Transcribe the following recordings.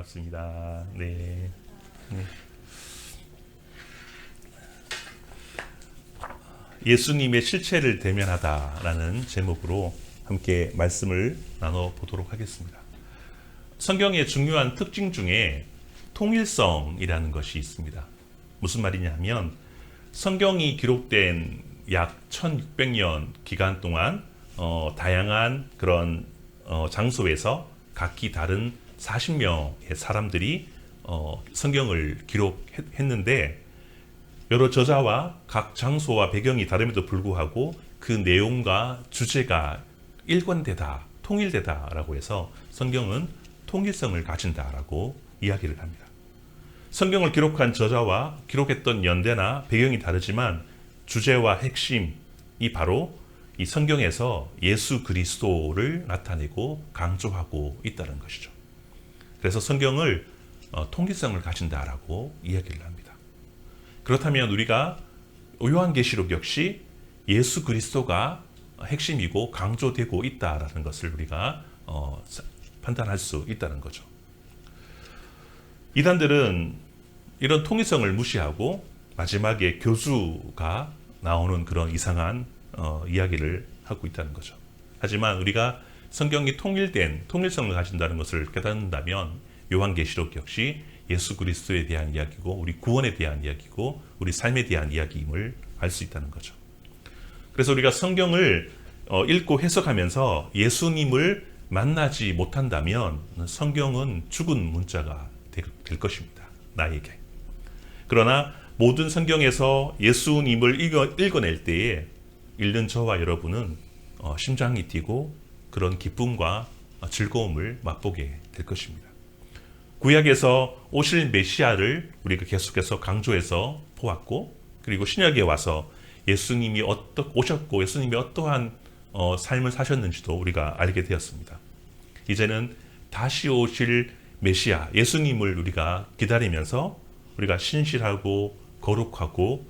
반갑습니다. 네. 예수님의 실체를 대면하다라는 제목으로 함께 말씀을 나눠보도록 하겠습니다. 성경의 중요한 특징 중에 통일성이라는 것이 있습니다. 무슨 말이냐면 성경이 기록된 약 1600년 기간 동안 다양한 그런 장소에서 각기 다른 40명의 사람들이 성경을 기록했는데 여러 저자와 각 장소와 배경이 다름에도 불구하고 그 내용과 주제가 일관되다, 통일되다라고 해서 성경은 통일성을 가진다라고 이야기를 합니다. 성경을 기록한 저자와 기록했던 연대나 배경이 다르지만 주제와 핵심이 바로 이 성경에서 예수 그리스도를 나타내고 강조하고 있다는 것이죠. 그래서 성경을 통일성을 가진다라고 이야기를 합니다. 그렇다면 우리가 요한계시록 역시 예수 그리스도가 핵심이고 강조되고 있다라는 것을 우리가 판단할 수 있다는 거죠. 이단들은 이런 통일성을 무시하고 마지막에 교주가 나오는 그런 이상한 이야기를 하고 있다는 거죠. 하지만 우리가 성경이 통일된 통일성을 가진다는 것을 깨닫는다면 요한계시록 역시 예수 그리스도에 대한 이야기고 우리 구원에 대한 이야기고 우리 삶에 대한 이야기임을 알 수 있다는 거죠. 그래서 우리가 성경을 읽고 해석하면서 예수님을 만나지 못한다면 성경은 죽은 문자가 될 것입니다. 나에게. 그러나 모든 성경에서 예수님을 읽어낼 때에 읽는 저와 여러분은 심장이 뛰고 그런 기쁨과 즐거움을 맛보게 될 것입니다. 구약에서 오실 메시아를 우리가 계속해서 강조해서 보았고 그리고 신약에 와서 예수님이 오셨고 예수님이 어떠한 삶을 사셨는지도 우리가 알게 되었습니다. 이제는 다시 오실 메시아 예수님을 우리가 기다리면서 우리가 신실하고 거룩하고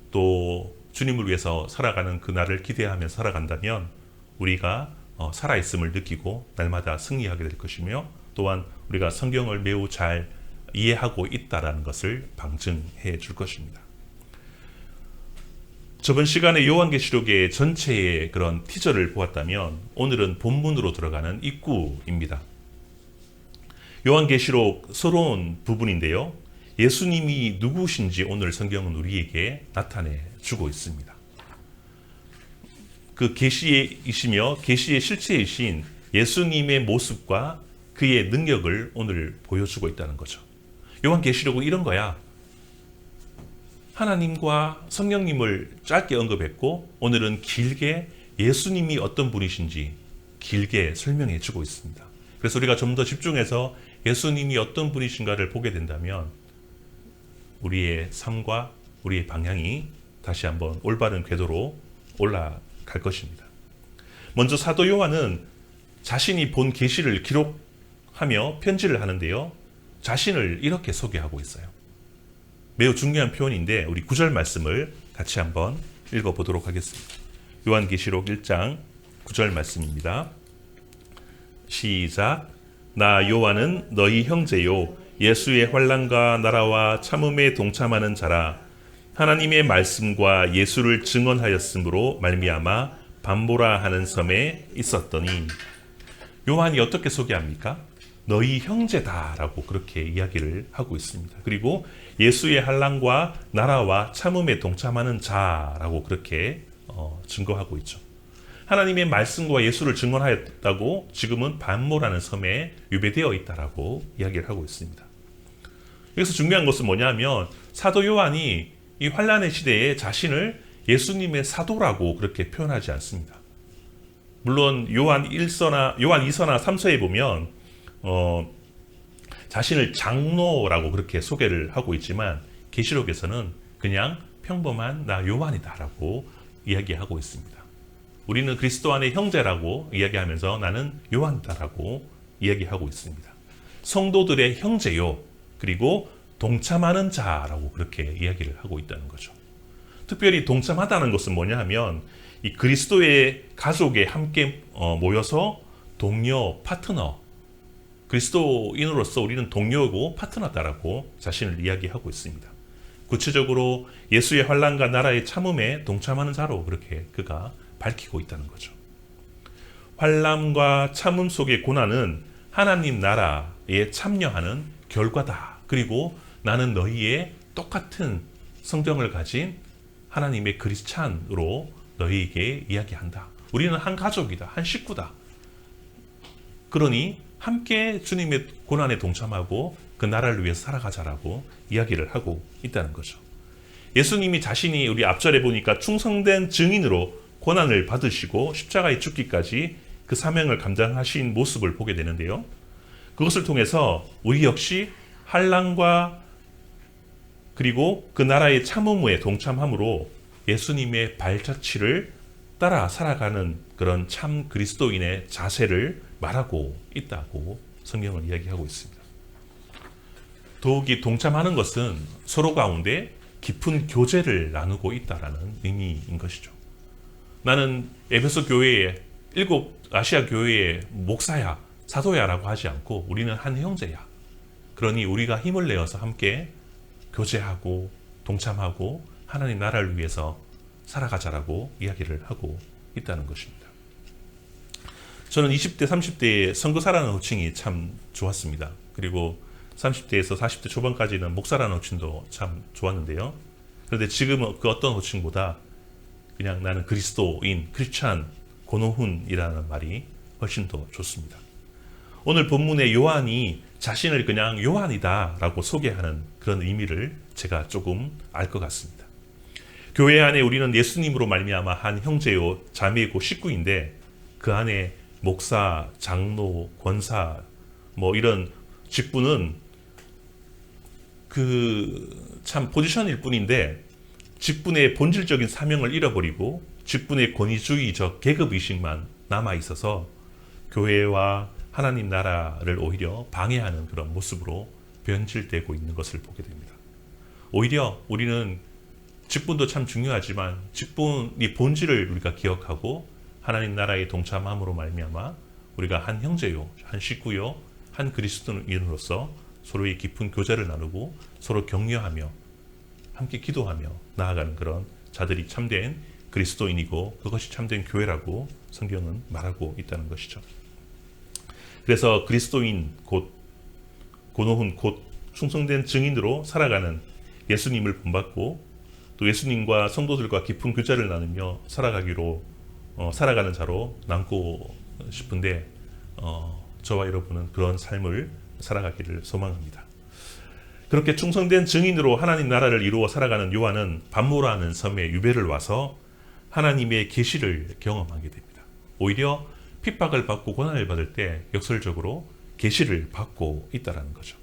또 주님을 위해서 살아가는 그날을 기대하면서 살아간다면 우리가 살아있음을 느끼고 날마다 승리하게 될 것이며 또한 우리가 성경을 매우 잘 이해하고 있다는 것을 방증해 줄 것입니다. 저번 시간에 요한계시록의 전체의 그런 티저를 보았다면 오늘은 본문으로 들어가는 입구입니다. 요한계시록 서러운 부분인데요. 예수님이 누구신지 오늘 성경은 우리에게 나타내 주고 있습니다. 그 계시이시며 계시의 실체이신 예수님의 모습과 그의 능력을 오늘 보여주고 있다는 거죠. 요한계시록은 이런 거야. 하나님과 성령님을 짧게 언급했고 오늘은 길게 예수님이 어떤 분이신지 길게 설명해 주고 있습니다. 그래서 우리가 좀 더 집중해서 예수님이 어떤 분이신가를 보게 된다면 우리의 삶과 우리의 방향이 다시 한번 올바른 궤도로 올라갈 것입니다. 먼저 사도 요한은 자신이 본 계시를 기록하며 편지를 하는데요. 자신을 이렇게 소개하고 있어요. 매우 중요한 표현인데 우리 9절 말씀을 같이 한번 읽어보도록 하겠습니다. 요한계시록 1장 9절 말씀입니다. 시작. 나 요한은 너희 형제요 예수의 환난과 나라와 참음에 동참하는 자라. 하나님의 말씀과 예수를 증언하였으므로 말미암아 밤보라 하는 섬에 있었더니. 요한이 어떻게 소개합니까? 너희 형제다라고 그렇게 이야기를 하고 있습니다. 그리고 예수의 환난과 나라와 참음에 동참하는 자라고 그렇게 증거하고 있죠. 하나님의 말씀과 예수를 증언하였다고 지금은 반모라는 섬에 유배되어 있다라고 이야기를 하고 있습니다. 여기서 중요한 것은 뭐냐면 사도 요한이 이 환난의 시대에 자신을 예수님의 사도라고 그렇게 표현하지 않습니다. 물론 요한 2서나 3서에 보면 자신을 장로라고 그렇게 소개를 하고 있지만 계시록에서는 그냥 평범한 나 요한이다라고 이야기하고 있습니다. 우리는 그리스도 안의 형제라고 이야기하면서 나는 요한이다라고 이야기하고 있습니다. 성도들의 형제요 그리고 동참하는 자라고 그렇게 이야기를 하고 있다는 거죠. 특별히 동참하다는 것은 뭐냐 하면 이 그리스도의 가족에 함께 모여서 동료, 파트너 그리스도인으로서 우리는 동료고 파트너다라고 자신을 이야기하고 있습니다. 구체적으로 예수의 환난과 나라의 참음에 동참하는 자로 그렇게 그가 밝히고 있다는 거죠. 환난과 참음 속의 고난은 하나님 나라에 참여하는 결과다. 그리고 나는 너희의 똑같은 성정을 가진 하나님의 크리스찬으로 너희에게 이야기한다. 우리는 한 가족이다. 한 식구다. 그러니 함께 주님의 고난에 동참하고 그 나라를 위해서 살아가자라고 이야기를 하고 있다는 거죠. 예수님이 자신이 우리 앞절에 보니까 충성된 증인으로 고난을 받으시고 십자가에 죽기까지 그 사명을 감당하신 모습을 보게 되는데요. 그것을 통해서 우리 역시 환난과 그리고 그 나라의 참음에 동참함으로 예수님의 발자취를 따라 살아가는 그런 참 그리스도인의 자세를 말하고 있다고 성경은 이야기하고 있습니다. 더욱이 동참하는 것은 서로 가운데 깊은 교제를 나누고 있다라는 의미인 것이죠. 나는 에베소 교회의 7 아시아 교회의 목사야, 사도야라고 하지 않고 우리는 한 형제야. 그러니 우리가 힘을 내어서 함께 교제하고 동참하고 하나님 나라를 위해서 살아가자라고 이야기를 하고 있다는 것입니다. 저는 20대, 30대의 선교사라는 호칭이 참 좋았습니다. 그리고 30대에서 40대 초반까지는 목사라는 호칭도 참 좋았는데요. 그런데 지금은 그 어떤 호칭보다 그냥 나는 그리스도인, 크리스찬, 고노훈이라는 말이 훨씬 더 좋습니다. 오늘 본문의 요한이 자신을 그냥 요한이다라고 소개하는 그런 의미를 제가 조금 알 것 같습니다. 교회 안에 우리는 예수님으로 말미암아 한 형제요, 자매고 식구인데 그 안에 목사, 장로, 권사 뭐 이런 직분은 그 참 포지션일 뿐인데 직분의 본질적인 사명을 잃어버리고 직분의 권위주의적 계급의식만 남아있어서 교회와 하나님 나라를 오히려 방해하는 그런 모습으로 변질되고 있는 것을 보게 됩니다. 오히려 우리는 직분도 참 중요하지만 직분이 본질을 우리가 기억하고 하나님 나라에 동참함으로 말미암아 우리가 한 형제요, 한 식구요, 한 그리스도인으로서 서로의 깊은 교제를 나누고 서로 격려하며 함께 기도하며 나아가는 그런 자들이 참된 그리스도인이고 그것이 참된 교회라고 성경은 말하고 있다는 것이죠. 그래서 그리스도인 곧 고노훈 곧 충성된 증인으로 살아가는 예수님을 본받고 또 예수님과 성도들과 깊은 교제를 나누며 살아가는 자로 남고 싶은데 저와 여러분은 그런 삶을 살아가기를 소망합니다. 그렇게 충성된 증인으로 하나님 나라를 이루어 살아가는 요한은 반모라는 섬에 유배를 와서 하나님의 계시를 경험하게 됩니다. 오히려 핍박을 받고 고난을 받을 때 역설적으로 계시를 받고 있다는 거죠.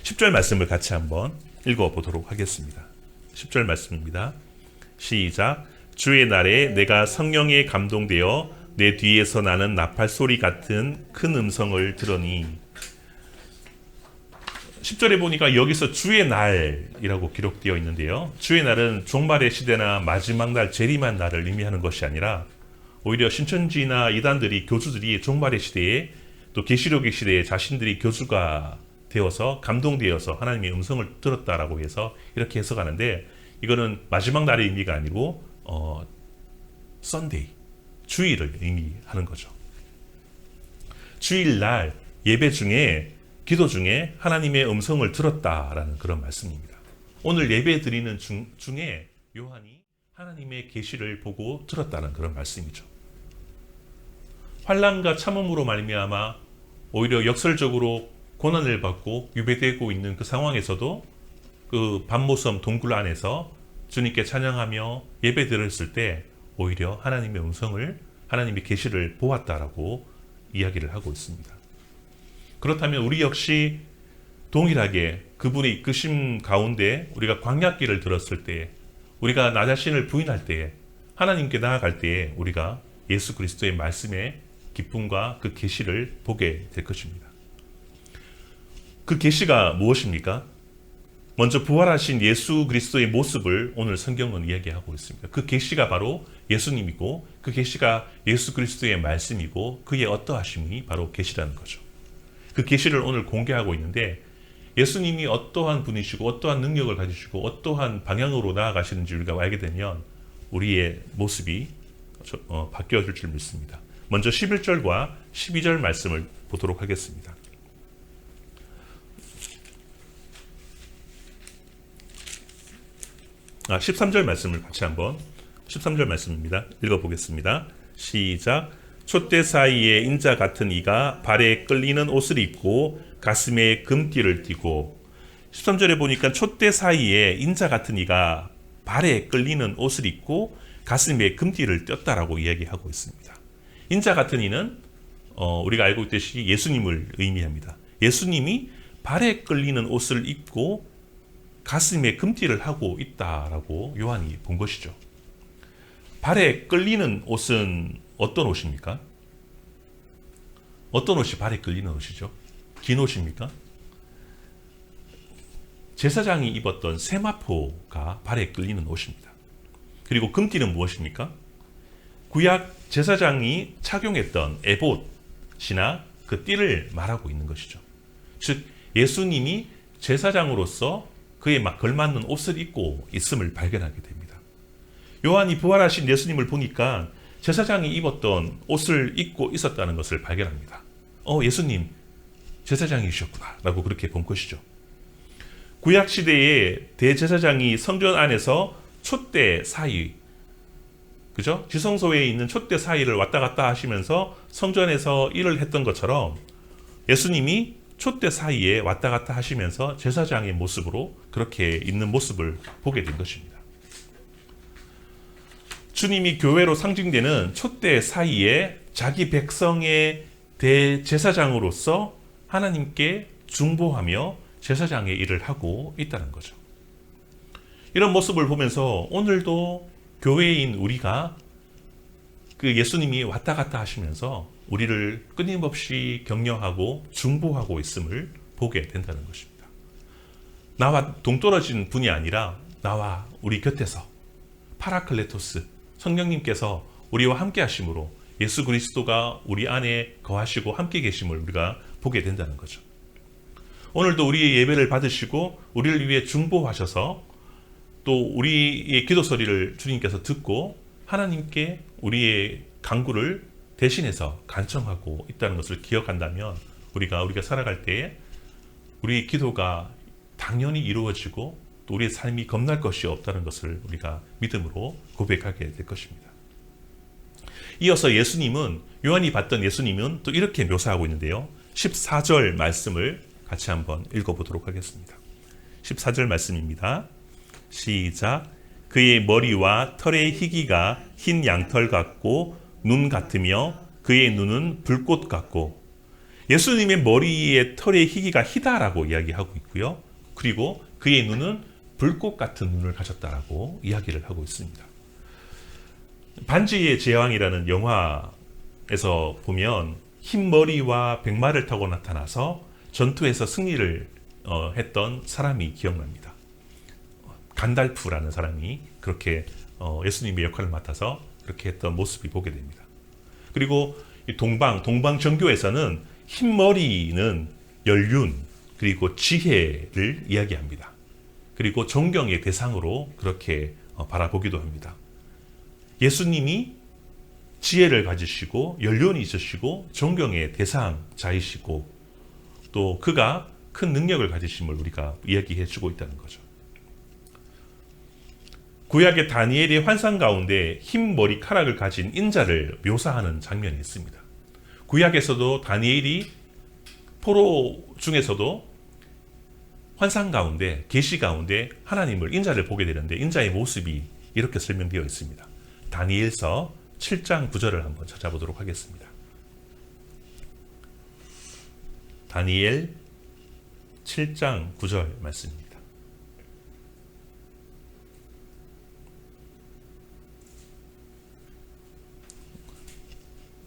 10절 말씀을 같이 한번 읽어보도록 하겠습니다. 10절 말씀입니다. 시작. 주의 날에 내가 성령에 감동되어 내 뒤에서 나는 나팔 소리 같은 큰 음성을 들으니 10절에 보니까 여기서 주의 날이라고 기록되어 있는데요. 주의 날은 종말의 시대나 마지막 날 재림한 날을 의미하는 것이 아니라 오히려 신천지나 이단들이 교주들이 종말의 시대에 또 계시록의 시대에 자신들이 교주가 되어서 감동되어서 하나님의 음성을 들었다라고 해서 이렇게 해석하는데 이거는 마지막 날의 의미가 아니고 썬데이, 주일을 의미하는 거죠. 주일날 예배 중에 기도 중에 하나님의 음성을 들었다라는 그런 말씀입니다. 오늘 예배 드리는 중에 요한이 하나님의 계시를 보고 들었다는 그런 말씀이죠. 환난과 참음으로 말미암아 오히려 역설적으로 고난을 받고 유배되고 있는 그 상황에서도 그 반모섬 동굴 안에서 주님께 찬양하며 예배 드렸을 때 오히려 하나님의 음성을 하나님의 계시를 보았다라고 이야기를 하고 있습니다. 그렇다면 우리 역시 동일하게 그분의 이끄심 가운데 우리가 광야길을 들었을 때 우리가 나 자신을 부인할 때에 하나님께 나아갈 때에 우리가 예수 그리스도의 말씀의 기쁨과 그 계시를 보게 될 것입니다. 그 계시가 무엇입니까? 먼저 부활하신 예수 그리스도의 모습을 오늘 성경은 이야기하고 있습니다. 그 계시가 바로 예수님이고 그 계시가 예수 그리스도의 말씀이고 그의 어떠하심이 바로 계시라는 거죠. 그 계시를 오늘 공개하고 있는데 예수님이 어떠한 분이시고 어떠한 능력을 가지시고 어떠한 방향으로 나아가시는지 우리가 알게 되면 우리의 모습이 바뀌어질 줄 믿습니다. 먼저 11절과 12절 말씀을 보도록 하겠습니다. 13절 말씀을 같이 한번 13절 말씀입니다. 읽어보겠습니다. 시작. 촛대 사이에 인자 같은 이가 발에 끌리는 옷을 입고 가슴에 금띠를 띠고 13절에 보니까 촛대 사이에 인자 같은 이가 발에 끌리는 옷을 입고 가슴에 금띠를 떴다라고 이야기하고 있습니다. 인자 같은 이는 우리가 알고 있듯이 예수님을 의미합니다. 예수님이 발에 끌리는 옷을 입고 가슴에 금띠를 하고 있다라고 요한이 본 것이죠. 발에 끌리는 옷은 어떤 옷입니까? 어떤 옷이 발에 끌리는 옷이죠? 긴 옷입니까? 제사장이 입었던 세마포가 발에 끌리는 옷입니다. 그리고 금띠는 무엇입니까? 구약 제사장이 착용했던 에봇이나 그 띠를 말하고 있는 것이죠. 즉 예수님이 제사장으로서 그에 막 걸맞는 옷을 입고 있음을 발견하게 됩니다. 요한이 부활하신 예수님을 보니까 제사장이 입었던 옷을 입고 있었다는 것을 발견합니다. 예수님 제사장이셨구나 라고 그렇게 본 것이죠. 구약 시대에 대제사장이 성전 안에서 촛대 사이, 그죠? 지성소에 있는 촛대 사이를 왔다 갔다 하시면서 성전에서 일을 했던 것처럼 예수님이 촛대 사이에 왔다 갔다 하시면서 제사장의 모습으로 그렇게 있는 모습을 보게 된 것입니다. 주님이 교회로 상징되는 촛대 사이에 자기 백성의 대제사장으로서 하나님께 중보하며 제사장의 일을 하고 있다는 거죠. 이런 모습을 보면서 오늘도 교회인 우리가 그 예수님이 왔다 갔다 하시면서 우리를 끊임없이 격려하고 중보하고 있음을 보게 된다는 것입니다. 나와 동떨어진 분이 아니라 나와 우리 곁에서 파라클레토스 성령님께서 우리와 함께 하심으로 예수 그리스도가 우리 안에 거하시고 함께 계심을 우리가 보게 된다는 거죠. 오늘도 우리의 예배를 받으시고 우리를 위해 중보하셔서 또 우리의 기도 소리를 주님께서 듣고 하나님께 우리의 간구를 대신해서 간청하고 있다는 것을 기억한다면 우리가 살아갈 때에 우리의 기도가 당연히 이루어지고 또 우리의 삶이 겁날 것이 없다는 것을 우리가 믿음으로 고백하게 될 것입니다. 이어서 요한이 봤던 예수님은 또 이렇게 묘사하고 있는데요. 14절 말씀을 같이 한번 읽어보도록 하겠습니다. 14절 말씀입니다. 시작. 그의 머리와 털의 희기가 흰 양털 같고 눈 같으며 그의 눈은 불꽃 같고, 예수님의 머리의 털의 희기가 희다라고 이야기하고 있고요. 그리고 그의 눈은 불꽃 같은 눈을 가졌다라고 이야기를 하고 있습니다. 반지의 제왕이라는 영화에서 보면 흰 머리와 백마를 타고 나타나서 전투에서 승리를 했던 사람이 기억납니다. 간달프라는 사람이 그렇게 예수님의 역할을 맡아서 그렇게 했던 모습이 보게 됩니다. 그리고 동방정교에서는 흰 머리는 연륜 그리고 지혜를 이야기합니다. 그리고 존경의 대상으로 그렇게 바라보기도 합니다. 예수님이 지혜를 가지시고 연륜이 있으시고 존경의 대상자이시고 또 그가 큰 능력을 가지심을 우리가 이야기해 주고 있다는 거죠. 구약의 다니엘의 환상 가운데 흰 머리카락을 가진 인자를 묘사하는 장면이 있습니다. 구약에서도 다니엘이 포로 중에서도 환상 가운데 계시 가운데 하나님을 인자를 보게 되는데 인자의 모습이 이렇게 설명되어 있습니다. 다니엘서 7장 9절을 한번 찾아보도록 하겠습니다. 다니엘 7장 9절 말씀입니다.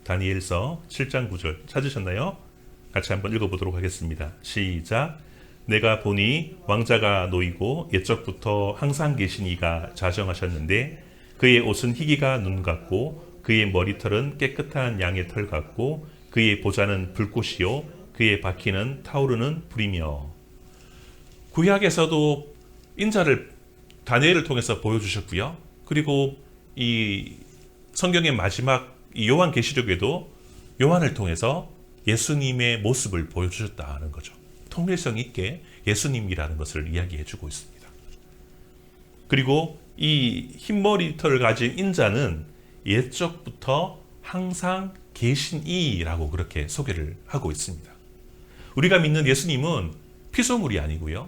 다니엘서 7장 9절 찾으셨나요? 같이 한번 읽어보도록 하겠습니다. 시작. 내가 보니 왕자가 놓이고 옛적부터 항상 계신 이가 자정하셨는데 그의 옷은 희기가 눈 같고 그의 머리털은 깨끗한 양의 털 같고 그의 보좌는 불꽃이요 그의 바퀴는 타오르는 불이며. 구약에서도 인자를 다니엘을 통해서 보여주셨고요. 그리고 이 성경의 마지막 이 요한계시록에도 요한을 통해서 예수님의 모습을 보여주셨다는 거죠. 통일성 있게 예수님이라는 것을 이야기해주고 있습니다. 그리고 이 흰머리털을 가진 인자는 옛적부터 항상 계신 이라고 그렇게 소개를 하고 있습니다. 우리가 믿는 예수님은 피조물이 아니고요.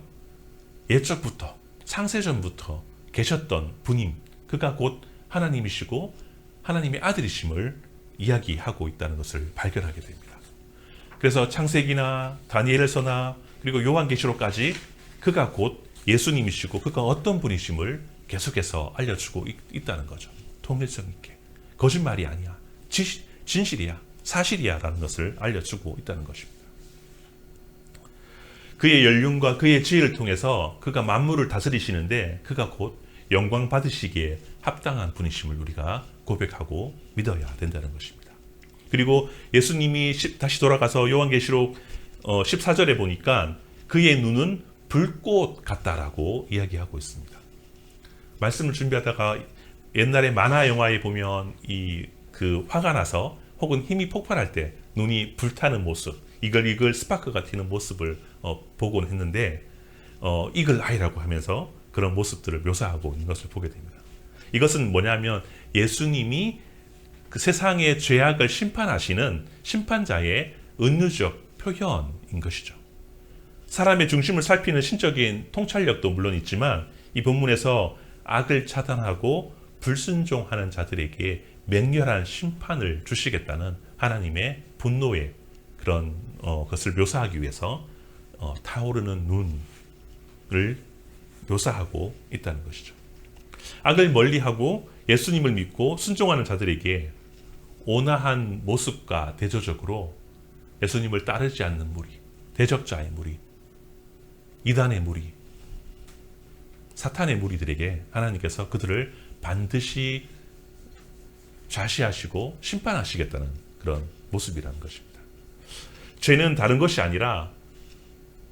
옛적부터 창세전부터 계셨던 분임, 그가 곧 하나님이시고 하나님의 아들이심을 이야기하고 있다는 것을 발견하게 됩니다. 그래서 창세기나 다니엘서나 그리고 요한계시록까지 그가 곧 예수님이시고 그가 어떤 분이심을 계속해서 알려주고 있다는 거죠. 통일성 있게. 거짓말이 아니야. 진실이야. 사실이야 라는 것을 알려주고 있다는 것입니다. 그의 연륜과 그의 지혜를 통해서 그가 만물을 다스리시는데 그가 곧 영광 받으시기에 합당한 분이심을 우리가 고백하고 믿어야 된다는 것입니다. 그리고 예수님이 다시 돌아가서 요한계시록 14절에 보니까 그의 눈은 불꽃 같다라고 이야기하고 있습니다. 말씀을 준비하다가 옛날에 만화 영화에 보면 그 화가 나서 혹은 힘이 폭발할 때 눈이 불타는 모습, 이글이글 스파크가 튀는 모습을 보곤 했는데 이글 아이라고 하면서 그런 모습들을 묘사하고 있는 것을 보게 됩니다. 이것은 뭐냐면 예수님이 그 세상의 죄악을 심판하시는 심판자의 은유적 표현인 것이죠. 사람의 중심을 살피는 신적인 통찰력도 물론 있지만 이 본문에서 악을 차단하고 불순종하는 자들에게 맹렬한 심판을 주시겠다는 하나님의 분노의 그런 것을 묘사하기 위해서 타오르는 눈을 묘사하고 있다는 것이죠. 악을 멀리하고 예수님을 믿고 순종하는 자들에게 온화한 모습과 대조적으로 예수님을 따르지 않는 무리, 대적자의 무리, 이단의 무리, 사탄의 무리들에게 하나님께서 그들을 반드시 좌시하시고 심판하시겠다는 그런 모습이라는 것입니다. 죄는 다른 것이 아니라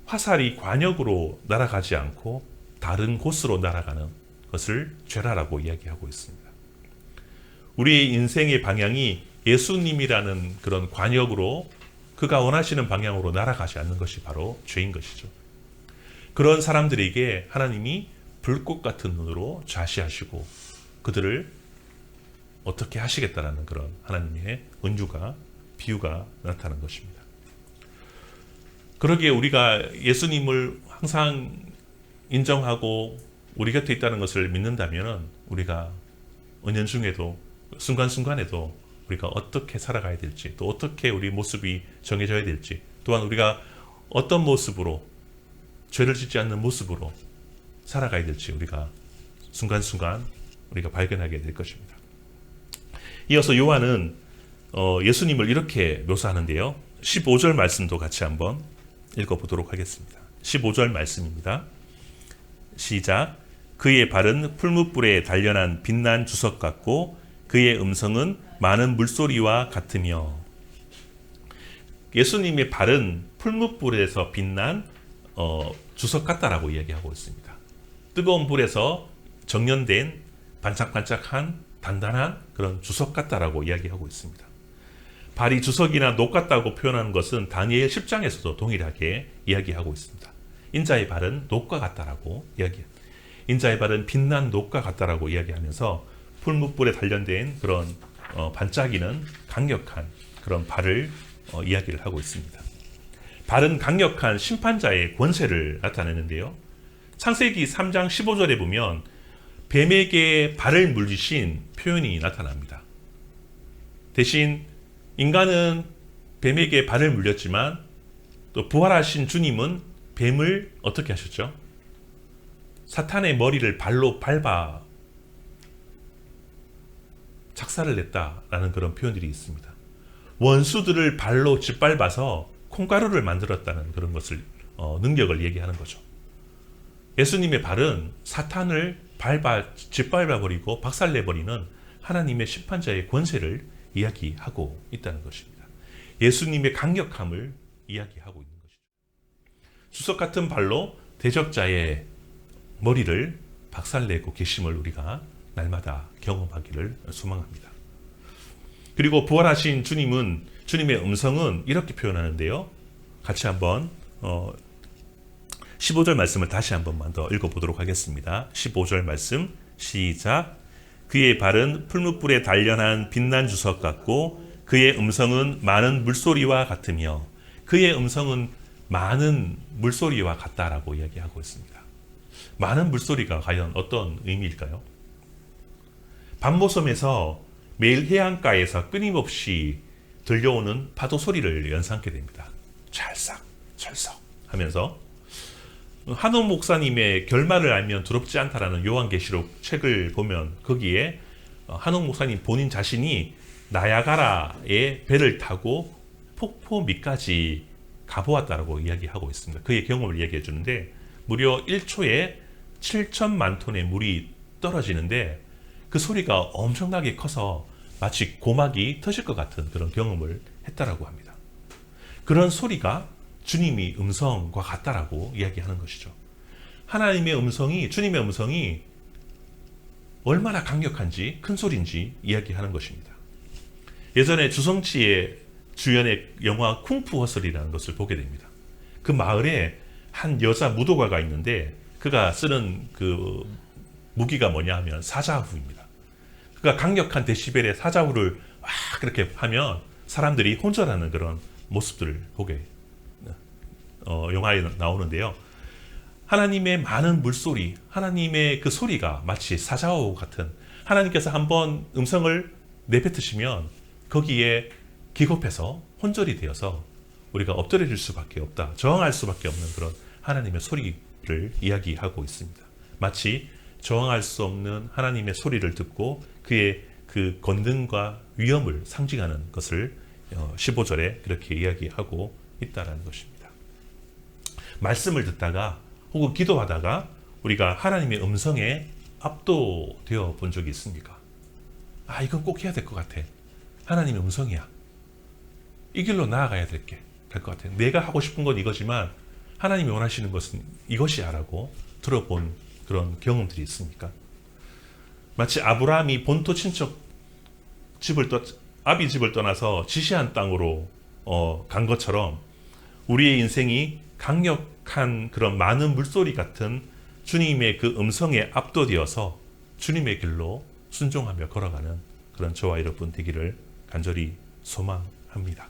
화살이 관역으로 날아가지 않고 다른 곳으로 날아가는 것을 죄라라고 이야기하고 있습니다. 우리의 인생의 방향이 예수님이라는 그런 관역으로 그가 원하시는 방향으로 날아가지 않는 것이 바로 죄인 것이죠. 그런 사람들에게 하나님이 불꽃 같은 눈으로 좌시하시고 그들을 어떻게 하시겠다라는 그런 하나님의 은유가 비유가 나타나는 것입니다. 그러기에 우리가 예수님을 항상 인정하고 우리 곁에 있다는 것을 믿는다면 우리가 은연중에도 순간순간에도 우리가 어떻게 살아가야 될지 또 어떻게 우리 모습이 정해져야 될지 또한 우리가 어떤 모습으로 죄를 짓지 않는 모습으로 살아가야 될지 우리가 순간순간 우리가 발견하게 될 것입니다. 이어서 요한은 예수님을 이렇게 묘사하는데요. 15절 말씀도 같이 한번 읽어보도록 하겠습니다. 15절 말씀입니다. 시작. 그의 발은 풀무불에 단련한 빛난 주석 같고 그의 음성은 많은 물소리와 같으며. 예수님의 발은 풀무불에서 빛난 주석 같다라고 이야기하고 있습니다. 뜨거운 불에서 정련된 반짝반짝한 단단한 그런 주석 같다라고 이야기하고 있습니다. 발이 주석이나 녹 같다고 표현하는 것은 다니엘 10장에서도 동일하게 이야기하고 있습니다. 인자의 발은 녹과 같다라고 이야기합니다. 인자의 발은 빛난 녹과 같다라고 이야기하면서 풀무불에 단련된 그런 반짝이는 강력한 그런 발을 이야기를 하고 있습니다. 발은 강력한 심판자의 권세를 나타내는데요. 창세기 3장 15절에 보면 뱀에게 발을 물리신 표현이 나타납니다. 대신 인간은 뱀에게 발을 물렸지만 또 부활하신 주님은 뱀을 어떻게 하셨죠? 사탄의 머리를 발로 밟아 작사를 냈다라는 그런 표현들이 있습니다. 원수들을 발로 짓밟아서 콩가루를 만들었다는 그런 것을 능력을 얘기하는 거죠. 예수님의 발은 사탄을 짓밟아버리고 박살내버리는 하나님의 심판자의 권세를 이야기하고 있다는 것입니다. 예수님의 강력함을 이야기하고 있는 것이죠. 주석 같은 발로 대적자의 머리를 박살내고 계심을 우리가 날마다 경험하기를 소망합니다. 그리고 부활하신 주님의 음성은 이렇게 표현하는데요. 같이 한번 15절 말씀을 다시 한 번만 더 읽어보도록 하겠습니다. 15절 말씀 시작. 그의 발은 풀무불에 단련한 빛난 주석 같고 그의 음성은 많은 물소리와 같으며, 그의 음성은 많은 물소리와 같다라고 이야기하고 있습니다. 많은 물소리가 과연 어떤 의미일까요? 밤모섬에서 매일 해안가에서 끊임없이 들려오는 파도 소리를 연상하게 됩니다. 찰싹 찰싹 하면서, 한옥 목사님의 결말을 알면 두렵지 않다라는 요한계시록 책을 보면 거기에 한옥 목사님 본인 자신이 나야가라의 배를 타고 폭포 밑까지 가보았다라고 이야기하고 있습니다. 그의 경험을 이야기해 주는데 무려 1초에 7천만 톤의 물이 떨어지는데 그 소리가 엄청나게 커서 마치 고막이 터질 것 같은 그런 경험을 했다라고 합니다. 그런 소리가 주님의 음성과 같다라고 이야기하는 것이죠. 하나님의 음성이, 주님의 음성이 얼마나 강력한지, 큰 소리인지 이야기하는 것입니다. 예전에 주성치의 주연의 영화 쿵푸 허슬이라는 것을 보게 됩니다. 그 마을에 한 여자 무도가가 있는데 그가 쓰는 그 무기가 뭐냐 하면 사자후입니다. 그가 강력한 데시벨의 사자후를 막 그렇게 하면 사람들이 혼절하는 그런 모습들을 보게 영화에 나오는데요. 하나님의 많은 물소리, 하나님의 그 소리가 마치 사자후 같은, 하나님께서 한번 음성을 내뱉으시면 거기에 기겁해서 혼절이 되어서 우리가 엎드려질 수밖에 없다, 저항할 수밖에 없는 그런 하나님의 소리를 이야기하고 있습니다. 마치 저항할 수 없는 하나님의 소리를 듣고 그의 그 권능과 위엄을 상징하는 것을 15절에 그렇게 이야기하고 있다는 것입니다. 말씀을 듣다가 혹은 기도하다가 우리가 하나님의 음성에 압도되어 본 적이 있습니까? 아, 이건 꼭 해야 될 것 같아. 하나님의 음성이야. 이 길로 나아가야 될 것 같아. 내가 하고 싶은 건 이거지만 하나님이 원하시는 것은 이것이야 라고 들어본 그런 경험들이 있습니까? 마치 아브라함이 본토 친척 아비 집을 떠나서 지시한 땅으로 간 것처럼 우리의 인생이 강력한 그런 많은 물소리 같은 주님의 그 음성에 압도되어서 주님의 길로 순종하며 걸어가는 그런 저와 여러분 되기를 간절히 소망합니다.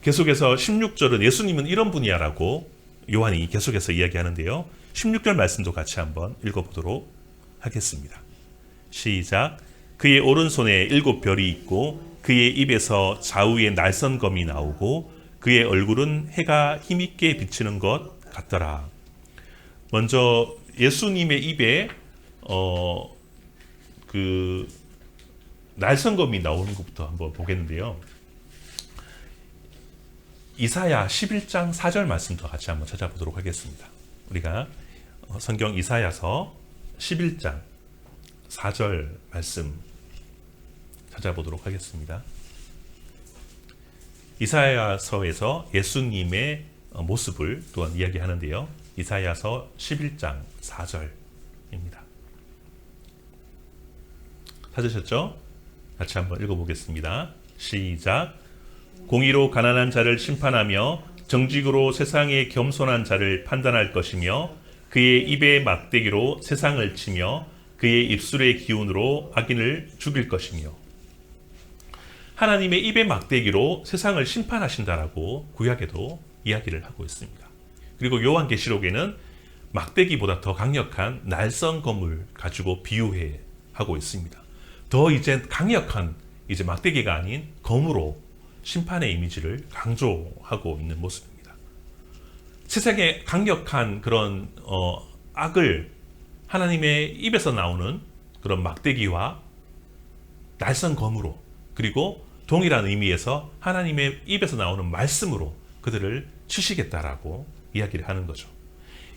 계속해서 16절은 예수님은 이런 분이야 라고 요한이 계속해서 이야기하는데요. 16절 말씀도 같이 한번 읽어보도록 하겠습니다. 시작. 그의 오른손에 7별이 있고 그의 입에서 좌우에 날선검이 나오고 그의 얼굴은 해가 힘있게 비치는 것 같더라. 먼저 예수님의 입에 그 날선검이 나오는 것부터 한번 보겠는데요. 이사야 11장 4절 말씀도 같이 한번 찾아보도록 하겠습니다. 우리가 성경 이사야서 11장 4절 말씀 찾아보도록 하겠습니다. 이사야서에서 예수님의 모습을 또한 이야기하는데요. 이사야서 11장 4절입니다. 찾으셨죠? 같이 한번 읽어보겠습니다. 시작. 공의로 가난한 자를 심판하며 정직으로 세상의 겸손한 자를 판단할 것이며 그의 입의 막대기로 세상을 치며 그의 입술의 기운으로 악인을 죽일 것이며. 하나님의 입의 막대기로 세상을 심판하신다라고 구약에도 이야기를 하고 있습니다. 그리고 요한계시록에는 막대기보다 더 강력한 날선검을 가지고 비유해 하고 있습니다. 더 이제 강력한 이제 막대기가 아닌 검으로 심판의 이미지를 강조하고 있는 모습입니다. 세상에 강력한 그런 악을 하나님의 입에서 나오는 그런 막대기와 날선검으로, 그리고 동일한 의미에서 하나님의 입에서 나오는 말씀으로 그들을 치시겠다라고 이야기를 하는 거죠.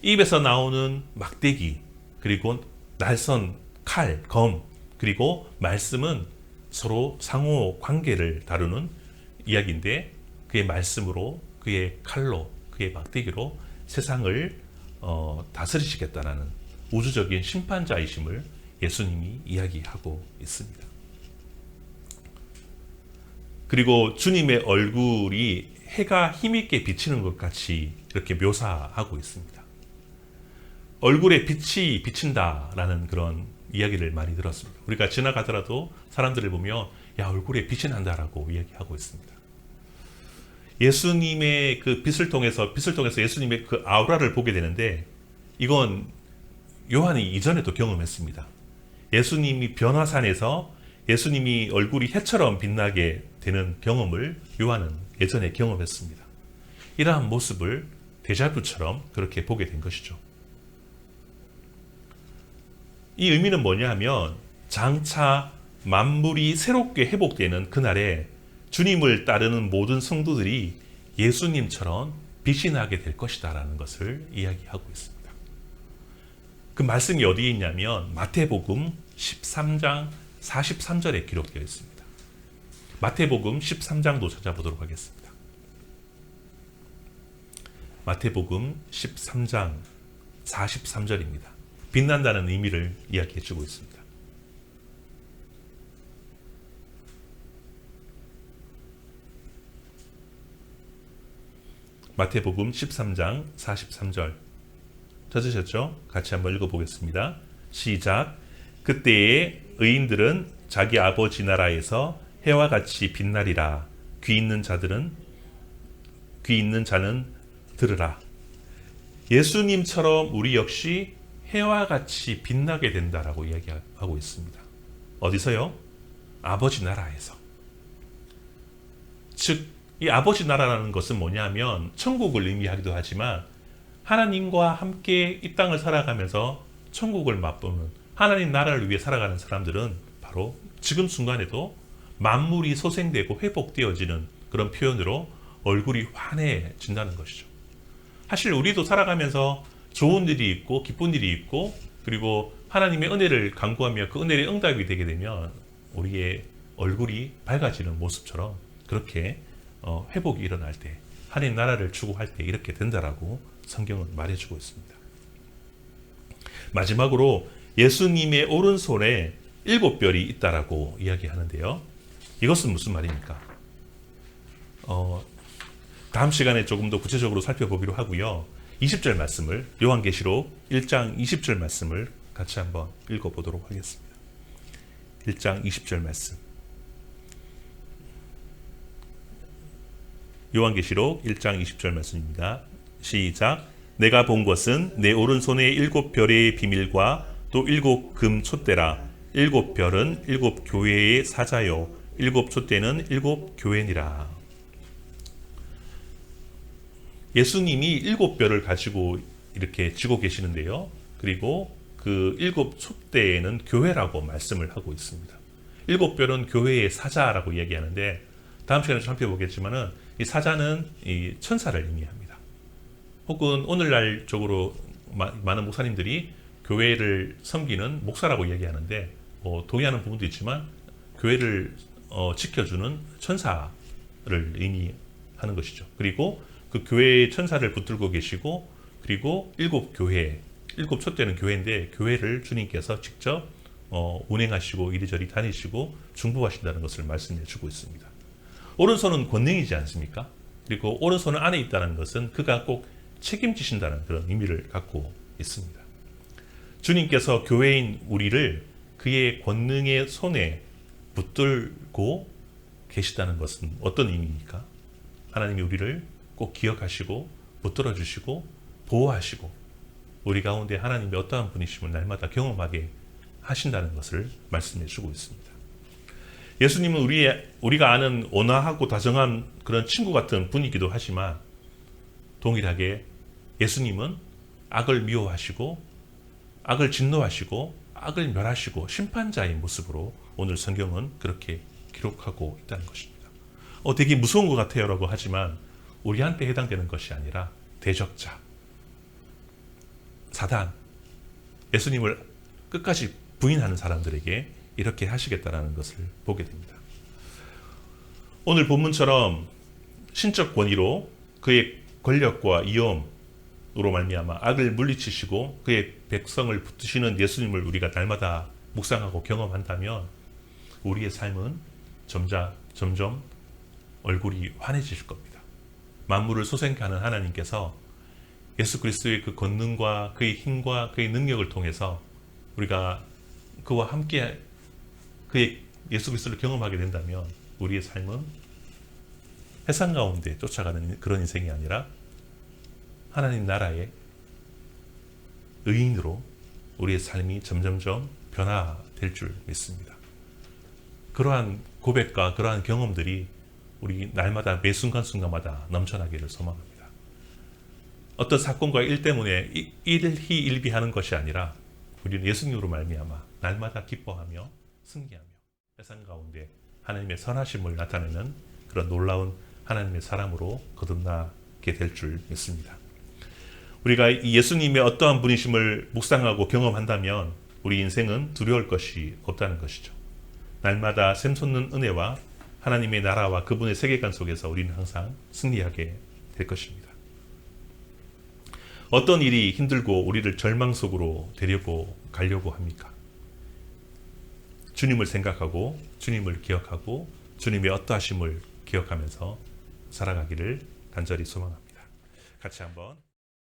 입에서 나오는 막대기, 그리고 날선 칼, 검, 그리고 말씀은 서로 상호 관계를 다루는 이야기인데 그의 말씀으로 그의 칼로, 그의 막대기로 세상을 다스리시겠다라는 우주적인 심판자이심을 예수님이 이야기하고 있습니다. 그리고 주님의 얼굴이 해가 힘있게 비치는 것 같이 이렇게 묘사하고 있습니다. 얼굴에 빛이 비친다라는 그런 이야기를 많이 들었습니다. 우리가 지나가더라도 사람들을 보면 야, 얼굴에 빛이 난다라고 이야기하고 있습니다. 예수님의 그 빛을 통해서 예수님의 그 아우라를 보게 되는데, 이건 요한이 이전에도 경험했습니다. 예수님이 변화산에서 예수님이 얼굴이 해처럼 빛나게 되는 경험을 요한은 예전에 경험했습니다. 이러한 모습을 데자뷰처럼 그렇게 보게 된 것이죠. 이 의미는 뭐냐 하면, 장차 만물이 새롭게 회복되는 그날에 주님을 따르는 모든 성도들이 예수님처럼 빛이 나게 될 것이다 라는 것을 이야기하고 있습니다. 그 말씀이 어디에 있냐면 마태복음 13장 43절에 기록되어 있습니다. 마태복음 13장도 찾아보도록 하겠습니다. 마태복음 13장 43절입니다. 빛난다는 의미를 이야기해 주고 있습니다. 마태복음 13장 43절 찾으셨죠? 같이 한번 읽어보겠습니다. 시작. 그때에 의인들은 자기 아버지 나라에서 해와 같이 빛나리라. 귀 있는 자는 들으라. 예수님처럼 우리 역시 해와 같이 빛나게 된다라고 이야기하고 있습니다. 어디서요? 아버지 나라에서. 즉, 이 아버지 나라라는 것은 뭐냐면 천국을 의미하기도 하지만 하나님과 함께 이 땅을 살아가면서 천국을 맛보는, 하나님 나라를 위해 살아가는 사람들은 바로 지금 순간에도 만물이 소생되고 회복되어지는 그런 표현으로 얼굴이 환해진다는 것이죠. 사실 우리도 살아가면서 좋은 일이 있고 기쁜 일이 있고, 그리고 하나님의 은혜를 간구하며 그 은혜의 응답이 되게 되면 우리의 얼굴이 밝아지는 모습처럼 그렇게 회복이 일어날 때, 하나님 나라를 추구할 때 이렇게 된다라고 성경은 말해주고 있습니다. 마지막으로 예수님의 오른손에 7별이 있다라고 이야기하는데요. 이것은 무슨 말입니까? 다음 시간에 조금 더 구체적으로 살펴보기로 하고요. 20절 말씀을, 요한계시록 1장 20절 말씀을 같이 한번 읽어보도록 하겠습니다. 1장 20절 말씀. 요한계시록 1장 20절 말씀입니다. 시작. 내가 본 것은 내 오른손에 7별의 비밀과 또 7금 촛대라. 7별은 7교회의 사자요 7촛대는 7교회니라. 예수님이 7별을 가지고 이렇게 쥐고 계시는데요. 그리고 그 7촛대에는 교회라고 말씀을 하고 있습니다. 7별은 교회의 사자라고 이야기하는데, 다음 시간에 살펴보겠지만은 이 사자는 이 천사를 의미합니다. 혹은 오늘날 쪽으로 많은 목사님들이 교회를 섬기는 목사라고 이야기하는데, 동의하는 부분도 있지만 교회를 지켜주는 천사를 의미하는 것이죠. 그리고 그 교회의 천사를 붙들고 계시고, 그리고 7교회, 7촛대는 교회인데 교회를 주님께서 직접 운행하시고 이리저리 다니시고 중보하신다는 것을 말씀해 주고 있습니다. 오른손은 권능이지 않습니까? 그리고 오른손은 안에 있다는 것은 그가 꼭 책임지신다는 그런 의미를 갖고 있습니다. 주님께서 교회인 우리를 그의 권능의 손에 붙들고 계시다는 것은 어떤 의미입니까? 하나님이 우리를 꼭 기억하시고 붙들어 주시고 보호하시고 우리 가운데 하나님의 어떠한 분이심을 날마다 경험하게 하신다는 것을 말씀해 주고 있습니다. 예수님은 우리가 아는 온화하고 다정한 그런 친구 같은 분이기도 하지만, 동일하게 예수님은 악을 미워하시고 악을 진노하시고 악을 멸하시고 심판자의 모습으로 오늘 성경은 그렇게 기록하고 있다는 것입니다. 되게 무서운 것 같아요 라고 하지만 우리한테 해당되는 것이 아니라 대적자, 사단, 예수님을 끝까지 부인하는 사람들에게 이렇게 하시겠다라는 것을 보게 됩니다. 오늘 본문처럼 신적 권위로 그의 권력과 위엄으로 말미암아 악을 물리치시고 그의 백성을 붙드시는 예수님을 우리가 날마다 묵상하고 경험한다면 우리의 삶은 점점 얼굴이 환해지실 겁니다. 만물을 소생케 하는 하나님께서 예수 그리스도의 그 권능과 그의 힘과 그의 능력을 통해서 우리가 그와 함께 그의 예수 그리스도를 경험하게 된다면 우리의 삶은 세상 가운데 쫓아가는 그런 인생이 아니라 하나님 나라의 의인으로 우리의 삶이 점점점 변화될 줄 믿습니다. 그러한 고백과 그러한 경험들이 우리 날마다 매 순간순간마다 넘쳐나기를 소망합니다. 어떤 사건과 일 때문에 일희일비하는 것이 아니라 우리는 예수님으로 말미암아 날마다 기뻐하며 승리하며 세상 가운데 하나님의 선하심을 나타내는 그런 놀라운 하나님의 사람으로 거듭나게 될 줄 믿습니다. 우리가 이 예수님의 어떠한 분이심을 묵상하고 경험한다면 우리 인생은 두려울 것이 없다는 것이죠. 날마다 샘솟는 은혜와 하나님의 나라와 그분의 세계관 속에서 우리는 항상 승리하게 될 것입니다. 어떤 일이 힘들고 우리를 절망 속으로 데리고 가려고 합니까? 주님을 생각하고 주님을 기억하고 주님의 어떠하심을 기억하면서 살아가기를 간절히 소망합니다. 같이 한번